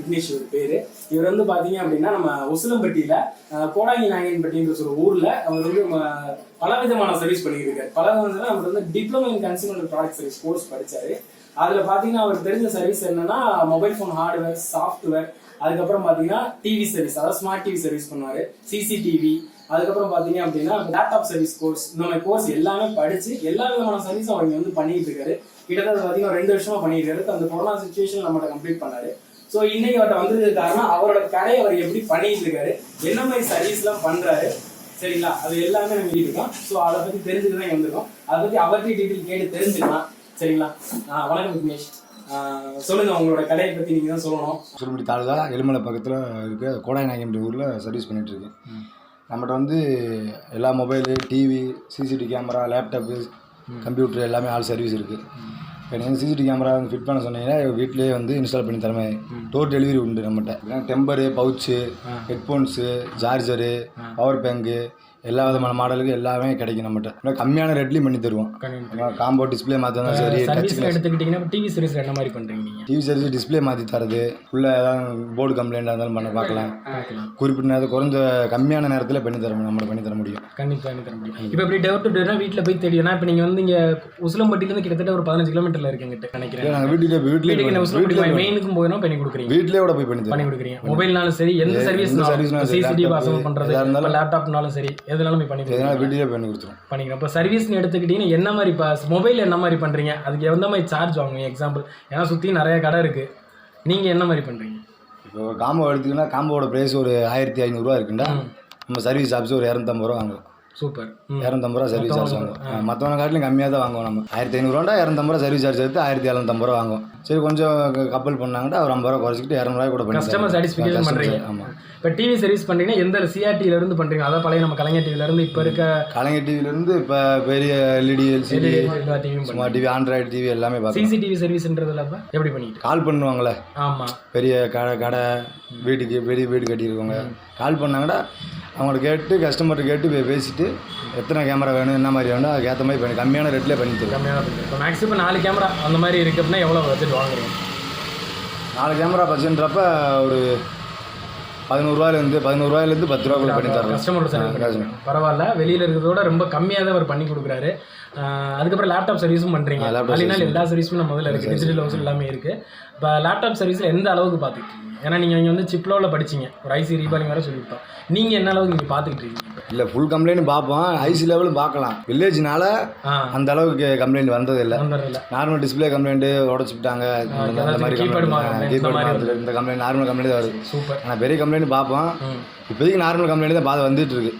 விக்னேஷ் ஒரு பேரு. இவர் வந்து பாத்தீங்க அப்படின்னா நம்ம உசிலம்பட்டியில கோடாங்கி நாயகன்பட்டின்ற ஒரு ஊர்ல அவர் வந்து பல விதமான சர்வீஸ் பண்ணிட்டு இருக்காரு. பல விதமான அவர் வந்து diploma in consumer product service course படிச்சாரு. அதுல பாத்தீங்கன்னா அவர் தெரிஞ்ச சர்வீஸ் என்னன்னா மொபைல் போன் ஹார்ட்வேர், சாஃப்ட்வேர், அதுக்கப்புறம் பாத்தீங்கன்னா டிவி சர்வீஸ், அதாவது ஸ்மார்ட் டிவி சர்வீஸ் பண்ணுவாரு, சிசிடிவி, அதுக்கப்புறம் பாத்தீங்க அப்படின்னா லேப்டாப் சர்வீஸ் கோர்ஸ், இந்த மாதிரி கோர்ஸ் எல்லாமே படிச்சு எல்லா விதமான சர்வீஸும் அவர் வந்து பண்ணிட்டு இருக்காரு. கிட்டத்தட்ட பாத்தீங்கன்னா 2 வருஷமா பண்ணிட்டு இருக்காரு. அந்த கொரோனா சிச்சுவேஷன் நம்மகிட்ட கம்ப்ளீட் பண்ணாரு. ஸோ இன்னைக்கு அவர்கிட்ட வந்ததுக்கு காரணம் அவரோட கடையை அவர் எப்படி பண்ணிட்டு இருக்காரு, என்ன மாதிரி சர்வீஸ் எல்லாம் பண்றாரு, சரிங்களா, அது எல்லாமே நம்ம இருக்கோம். ஸோ அதை பத்தி தெரிஞ்சுட்டு தான் வந்திருக்கோம். அதை பத்தி அவர்கிட்ட டீட்டெயில் கேட்டு தெரிஞ்சுக்கலாம், சரிங்களா. வணக்கம் விக்னேஷ், சொல்லுங்க உங்களோட கடையை பத்தி நீங்க தான் சொல்லணும். உசிலம்பட்டி தாலுகா எலுமலை பக்கத்தில் இருக்க கோடாங்கி நாயகன் ஊரில் சர்வீஸ் பண்ணிட்டு இருக்கு. நம்மகிட்ட வந்து எல்லா mobile, TV, CCTV camera, laptop, computer எல்லாமே ஆல் சர்வீஸ் இருக்குது. இப்போ நீங்கள் சிசிடிவி கேமரா வந்து ஃபிட் பண்ண சொன்னீங்கன்னா வீட்டிலேயே வந்து இன்ஸ்டால் பண்ணி தரமே. டோர் டெலிவரி உண்டு நம்மகிட்ட. டெம்பரு, pouch, headphones, charger, power bank, எல்லா விதமான மாடலுக்கு எல்லாமே கிடைக்கும் நம்மகிட்ட. கம்மியான ரேட்லையும் பண்ணி தருவோம். காம்போ டிஸ்பிளே மாற்றணும். சரி, எடுத்துக்கிட்டிங்கன்னா டிவி சர்வீஸ் என்ன மாதிரி பண்ணுறீங்க? டிவி சர்வீஸ் டிஸ்பிளே மாற்றி தரது, உள்ள ஏதாவது போர்டு கம்ப்ளைண்ட் இருந்தாலும் பண்ண பார்க்கலாம். குறிப்பிட்ட நேரத்தில் குறைஞ்ச கம்மியான நேரத்தில் பண்ணி தர நம்மளுக்கு பண்ணி தர முடியும். கண்டிப்பாக பண்ணி தர முடியும். இப்போ இப்படி டோர் டு டோர்னா வீட்டில் போய் தெரியும்னா இப்போ நீங்கள் வந்து இங்கே உசிலம்பட்டிலேருந்து கிட்டத்தட்ட ஒரு 15 கிலோமீட்டரில் இருக்குங்கிட்ட நினைக்கிறேன். நாங்கள் வீட்டில் மெயினுக்கும் போயிடும் பண்ணி கொடுக்குறீங்க. வீட்டிலே கூட போய் பண்ணி கொடுக்குறீங்க. மொபைல்னாலும் சரி, எந்த சர்வீஸ் சிசிடிவி அசம்பிள் பண்ணுறது, லேப்டாப்னாலும் சரி, எதுனாலும் பண்ணி வீட்டிலே பண்ணி கொடுத்துருவோம். பண்ணிக்கிறோம். இப்போ சர்வீஸ்னு எடுத்துக்கிட்டீங்கன்னா என்ன மாதிரி இப்போ மொபைல் என்ன மாதிரி பண்ணுறீங்க, அதுக்கு எந்த மாதிரி சார்ஜ் வாங்குவீங்க? எக்ஸாம்பிள், ஏன்னா சுற்றி நிறைய கடை இருக்குது, நீங்கள் என்ன மாதிரி பண்ணுறீங்க? இப்போ காம்போ எடுத்துக்கிங்கன்னா காம்போட ப்ரைஸ் ஒரு 1500 இருக்குண்டா, நம்ம சர்வீஸ் சார்ஜ் ஒரு 250 ரூபா வாங்குவோம். சூப்பர். 250 ரூபா சர்வீஸ் சார்ஜ் வாங்குவோம். மற்றவங்க காட்டிலும் கம்மியாக தான் வாங்குவோம். நம்ம 1500 250 ரூபா சர்வீஸ் சார்ஜ் எடுத்து 1750 ரூபா வாங்குவோம். சரி, கொஞ்சம் கப்பல் பண்ணாங்கன்னா ஒரு 50 ரூபா குறைச்சிக்கிட்டு 200 ரூபாய் கூட பண்ணி கஸ்டமர் சாட்டிஸ்ஃபேக்ஷன் பண்ணுறீங்க. ஆமாம். இப்போ டிவி சர்வீஸ் பண்ணுறீங்கன்னா எந்த சிஆர்டியிலேருந்து பண்ணுறீங்க? அதான் பழைய நம்ம கலைஞர் டிவிலேருந்து இப்போ இருக்க கலைஞர் டிவிலேருந்து இப்போ பெரிய LED, LCD, smart TV, Android TV எல்லாமே பார்த்து. சிசிடிவி சர்வீஸ்ன்றதுல எப்படி பண்ணிட்டு கால் பண்ணுவாங்களே? ஆமாம். பெரிய கடை வீட்டுக்கு பெரிய வீடு கட்டியிருக்கவங்க கால் பண்ணாங்கன்னா அவங்கள்ட்ட கேட்டு கஸ்டமர்கிட்ட கேட்டு பேசிட்டு எத்தனை கேமரா வேணும், என்ன மாதிரி வேணும், அதுக்கு ஏற்ற மாதிரி பண்ணி கம்மியான ரேட்லேயே பண்ணி தருவோம். கம்மியான ரேட். இப்போ மேக்ஸிமம் 4 கேமரா அந்த மாதிரி இருக்குது அப்படின்னா எவ்வளோ பட்ஜெட் வாங்குறீங்க? 4 கேமரா பட்ஜெட்ன்றப்ப ஒரு 11 ரூபாயிலேருந்து 10 ரூபாய்க்குள்ள பண்ணி தரோம். கஸ்டமரோட சர்வீஸ் பரவாயில்ல, வெளியில் இருக்கிறதோட ரொம்ப கம்மியாக தான் அவர் பண்ணி கொடுக்குறாரு. அதுக்கப்புறம் லேப்டாப் சர்வீஸும் பண்ணுறீங்க. அப்படின்னா எல்லா சர்வீஸும் நம்ம முதல்ல இருக்குது, டிஜிட்டல் ஹவுஸ் எல்லாமே இருக்குது. இப்போ லேப்டாப் சர்வீஸில் எந்த அளவுக்கு பார்த்துக்கிட்டீங்க? ஏன்னா நீங்கள் இங்கே வந்து சிப்லோவில் படிச்சிங்க, ஒரு ஐசி ரீபாலிங் வேறு சொல்லியிருப்போம். நீங்கள் என்ன அளவுக்கு நீங்கள் பார்த்துக்கிட்டு இருக்கீங்க? இல்லை, ஃபுல் கம்ப்ளைண்ட் பார்ப்போம், ஐசி லெவலும் பார்க்கலாம். வில்லேஜ்னால அந்த அளவுக்கு கம்ப்ளைண்ட் வந்ததில்லை. நார்மல் டிஸ்பிளே கம்ப்ளைண்ட்டு உடச்சிட்டாங்க, அந்த மாதிரி இந்த கம்ப்ளைண்ட் நார்மல் கம்ப்ளைண்ட் தான் வருது. சூப்பர். ஆனால் பெரிய கம்ப்ளைண்ட் பார்ப்போம். இப்போதைக்கு நார்மல் கம்ப்ளைண்ட் தான் வந்துட்டு இருக்கு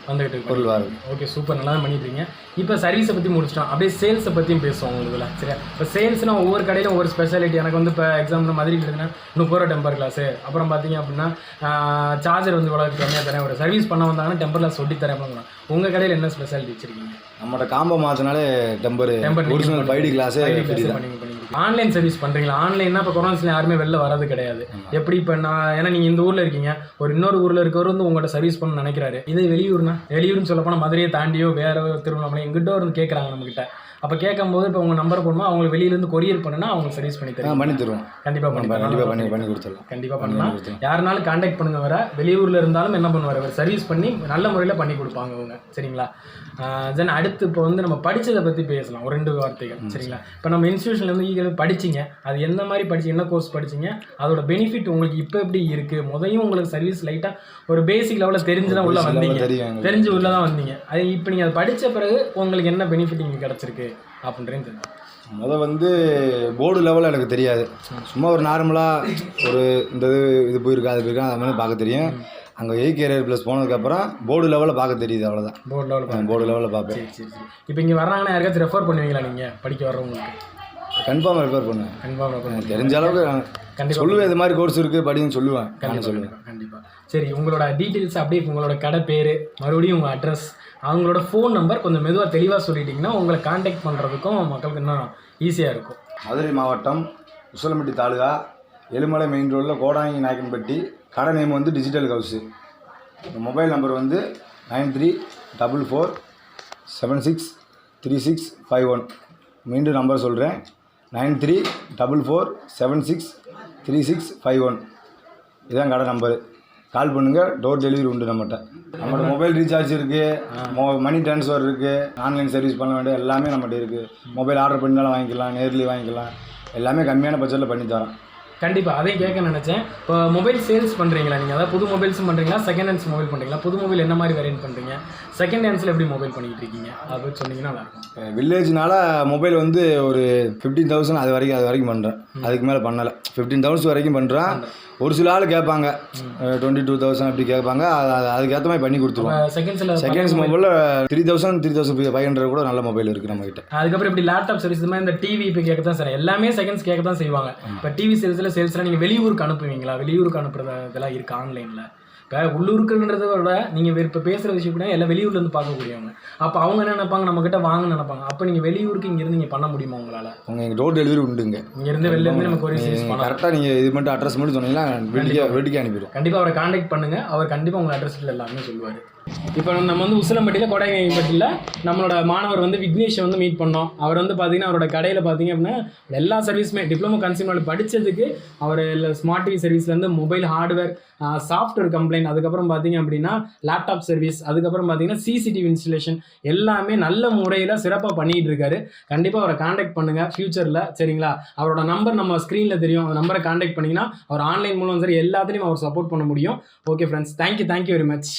பொருள் வாரு. ஓகே, சூப்பர், நல்லா தான் பண்ணிட்டுருக்கீங்க. இப்போ சர்வீஸை பற்றி முடிச்சிட்டோம், அப்படியே சேல்ஸை பற்றியும் பேசுவோம் உங்களுக்கு. சரியா? இப்போ சேல்ஸ்னால் ஒவ்வொரு கடையிலும் ஒவ்வொரு ஸ்பெஷாலிட்டி. எனக்கு வந்து இப்போ எக்ஸாம்பிள் மதுரையில் இருக்குன்னா 30 ரூபா டெம்பர் கிளாஸு, அப்புறம் பார்த்தீங்க அப்படின்னா சார்ஜர் வந்து இவ்வளோ கம்மியாக தரேன், ஒரு சர்வீஸ் பண்ண வந்தாங்கன்னா டெம்பர் கிளாஸ் ஒட்டி தரேன் அப்படின்னா உங்கள் கடையில் என்ன ஸ்பெஷாலிட்டி வச்சுருக்கீங்க? நம்மளோட காம்போ மாற்றினாலே டெம்பர் ஒரிஜினல் 5D கிளாஸே ஆன்லைன் சர்வீஸ் பண்ணுறீங்களா? ஆன்லைன்னா இப்போ கொரோனாஸில் யாருமே வெளில வரது கிடையாது. எப்படி இப்போ நான், ஏன்னா நீங்கள் இந்த ஊரில் இருக்கீங்க, ஒரு இன்னொரு ஊரில் இருக்கவர் வந்து உங்கள்கிட்ட சர்வீஸ் பண்ண நினைக்கிறாரு. இதே வெளியூர்னு சொல்ல போனால் மதுரையை தாண்டியோ வேறு திருவண்ணாமலை எங்கிட்ட இருந்து கேட்குறாங்க நம்மகிட்ட. அப்போ கேட்கும்போது இப்போ உங்கள் நம்பர் போடணும், அவங்களுக்கு வெளியிலேருந்து கொரியர் பண்ணுன்னா அவங்க சர்வீஸ் பண்ணி தருவோம். பண்ணி தருவோம். கண்டிப்பாக பண்ணி கொடுத்துடலாம். கண்டிப்பாக பண்ணலாம். யாருனாலும் கான்டாக்ட் பண்ணுங்க. வர வெளியூரில் இருந்தாலும் என்ன பண்ணுவார், அவர் சர்வீஸ் பண்ணி நல்ல முறையில் பண்ணி கொடுப்பாங்க அவங்க. சரிங்களா? தென் அடுத்து இப்போ வந்து நம்ம படித்ததை பற்றி பேசலாம், ஒரு 2 வார்த்தைகள். சரிங்களா? இப்போ நம்ம இன்ஸ்டியூஷன்லேருந்து படிச்சிங்க, அது எந்த மாதிரி படிச்சு, என்ன கோர்ஸ் படிச்சிங்க, அதோட பெனிஃபிட் உங்களுக்கு இப்போ எப்படி இருக்குது? முதலையும் உங்களுக்கு சர்வீஸ் லைட்டாக ஒரு பேசிக் லெவலில் தெரிஞ்சு தான் உள்ளே வந்தீங்க, தெரிஞ்சு உள்ளே தான் வந்தீங்க. அது இப்போ நீங்கள் அதை படித்த பிறகு உங்களுக்கு என்ன பெனிஃபிட் இங்கே கிடச்சிருக்கு அப்படின்றது தெரியும். முதல் வந்து போர்டு லெவலில் எனக்கு தெரியாது. சும்மா ஒரு நார்மலாக ஒரு இந்த இது போயிருக்கா அது போயிருக்கா அது மாதிரி பார்க்க தெரியும். அங்கே CAREERPLUZ போனதுக்கப்புறம் போர்டு லெவலில் பார்க்க தெரியுது, அவ்வளோதான். போர்டு லெவலில் பார்ப்பேன். சரி. இப்போ இங்கே வர்றாங்கன்னா யாருக்காச்சும் ரெஃபர் பண்ணுவீங்களா நீங்கள் படிக்க வர்றவங்களுக்கு? கன்ஃபார்மாக ரெஃபர் பண்ணுவேன். தெரிஞ்ச அளவுக்கு கண்டிப்பாக சொல்லுவேன், இது மாதிரி கோர்ஸ் இருக்குது படின்னு சொல்லுவேன். கண்டிப்பாக. சரி, உங்களோட டீட்டெயில்ஸ் அப்படியே உங்களோட கடை பேர், மறுபடியும் உங்கள் அட்ரஸ், அவங்களோட ஃபோன் நம்பர் கொஞ்சம் மெதுவாக தெளிவாக சொல்லிட்டிங்கன்னா உங்களை கான்டாக்ட் பண்ணுறதுக்கும் மக்களுக்கு இன்னும் ஈஸியாக இருக்கும். மதுரை மாவட்டம் உசிலம்பட்டி தாலுகா எலுமலை மெயின் ரோடில் கோடாங்கி நாயக்கன்பட்டி. கடை நேம் வந்து டிஜிட்டல் ஹவுஸு. மொபைல் நம்பர் வந்து 9344763651. மீண்டும் நம்பர் சொல்கிறேன், 9344763651. இதான் கடை நம்பர். கால் பண்ணுங்கள், டோர் டெலிவரி உண்டு நம்மகிட்ட மொபைல் ரீசார்ஜ் இருக்குது, மணி ட்ரான்ஸ்ஃபர் இருக்குது, ஆன்லைன் சர்வீஸ் பண்ண வேண்டிய எல்லாமே நம்மகிட்ட இருக்குது. மொபைல் ஆர்டர் பண்ணினாலும் வாங்கிக்கலாம், நேர்லேயே வாங்கிக்கலாம், எல்லாமே கம்மியான பட்ஜெட்டில் பண்ணி தரோம். கண்டிப்பாக அதையும் கேட்க நினச்சேன். இப்போ மொபைல் சேல்ஸ் பண்ணுறீங்களா நீங்கள்? அதாவது புது மொபைல்ஸும் பண்ணுறீங்களா, செகண்ட் ஹேண்ட்ஸ் மொபைல் பண்ணுறீங்களா? புது மொபைல் என்ன மாதிரி வேரியன்ட் பண்ணுறீங்க, செகண்ட் ஹேண்ட்ஸில் எப்படி மொபைல் பண்ணிக்கிட்டு இருக்கீங்க, அதை பற்றி சொன்னீங்கன்னா நல்லாயிருக்கும். வில்லேஜ்னால மொபைல் வந்து ஒரு 15,000 அது வரைக்கும் பண்ணுறேன். அதுக்கு மேலே பண்ணலை. 15,000 வரைக்கும் பண்ணுறேன். ஒரு சில ஆள் கேட்பாங்க 22,000 அப்படி கேட்பாங்க. அதுக்கேற்ற மாதிரி பண்ணி கொடுத்துருவோம். செகண்ட்ஸ் மொபைலில் 3,000 3,500 கூட நல்ல மொபைல் இருக்குது நம்மகிட்ட. அதுக்கப்புறம் இப்படி லேப்டாப் சர்வீஸ் இந்த மாதிரி இந்த டிவி இப்போ கேட்க தான் சார் எல்லாமே செகண்ட்ஸ் கேட்க தான் செய்வாங்க. இப்போ டிவி சேல்ஸ்லாம் நீங்கள் வெளியூருக்கு அனுப்புவீங்களா? வெளியூருக்கு அனுப்புறது இதெல்லாம் இருக்குது ஆன்லைனில். இப்போ உள்ளூருக்குன்றத விட நீங்கள் இப்போ பேசுகிற விஷயம் கூட எல்லாம் வெளியூர்லேருந்து பார்க்கக்கூடியவங்க. அப்போ அவங்க என்ன நினைப்பாங்க, நம்மக்கிட்ட வாங்க நினைப்பாங்க. அப்போ நீங்கள் வெளியூருக்கு இங்கேருந்து நீங்கள் பண்ண முடியுமா உங்களால்? எங்கள் டோர் டெலிவரி உண்டுங்க. இங்கேருந்து வெளிலேருந்து நமக்கு ஒரு கரெக்டாக நீங்கள் இது மட்டும் அட்ரஸ் மட்டும் சொன்னீங்கன்னா வீட்டுக்கே அனுப்பிடுவோம். கண்டிப்பாக அவரை கான்டாக்ட் பண்ணுங்கள். அவர் கண்டிப்பாக உங்கள் அட்ரஸில் எல்லாமே சொல்லுவார். இப்போ நம்ம வந்து உசிலம்பட்டியில் கோடைநாயக்கன்பட்டியில் நம்மளோட மாணவர் வந்து விக்னேஷை வந்து மீட் பண்ணோம். அவர் வந்து பார்த்தீங்கன்னா அவரோட கடையில் பார்த்தீங்க அப்படின்னா எல்லா சர்வீஸுமே டிப்ளமோ கன்சியூமர் படித்ததுக்கு அவர் ஸ்மார்ட் டிவி சர்வீஸ்லேருந்து மொபைல் ஹார்ட்வேர், சாஃப்ட்வேர் கம்ப்ளைண்ட், அதுக்கப்புறம் பார்த்தீங்க அப்படின்னா லேப்டாப் சர்வீஸ், அதுக்கப்புறம் பார்த்தீங்கன்னா CCTV இன்ஸ்டலேஷன் எல்லாமே நல்ல முறையில் சிறப்பாக பண்ணிகிட்டு இருக்காரு. கண்டிப்பாக அவரை கான்டாக்ட் பண்ணுங்கள் ஃப்யூச்சரில், சரிங்களா? அவரோட நம்பர் நம்ம ஸ்க்ரீனில் தெரியும். அந்த நம்பரை கான்டாக்ட் பண்ணிங்கன்னா அவர் ஆன்லைன் மூலம் சரி எல்லாத்துலேயும் அவர் சப்போர்ட் பண்ண முடியும். Okay friends, thank you very much.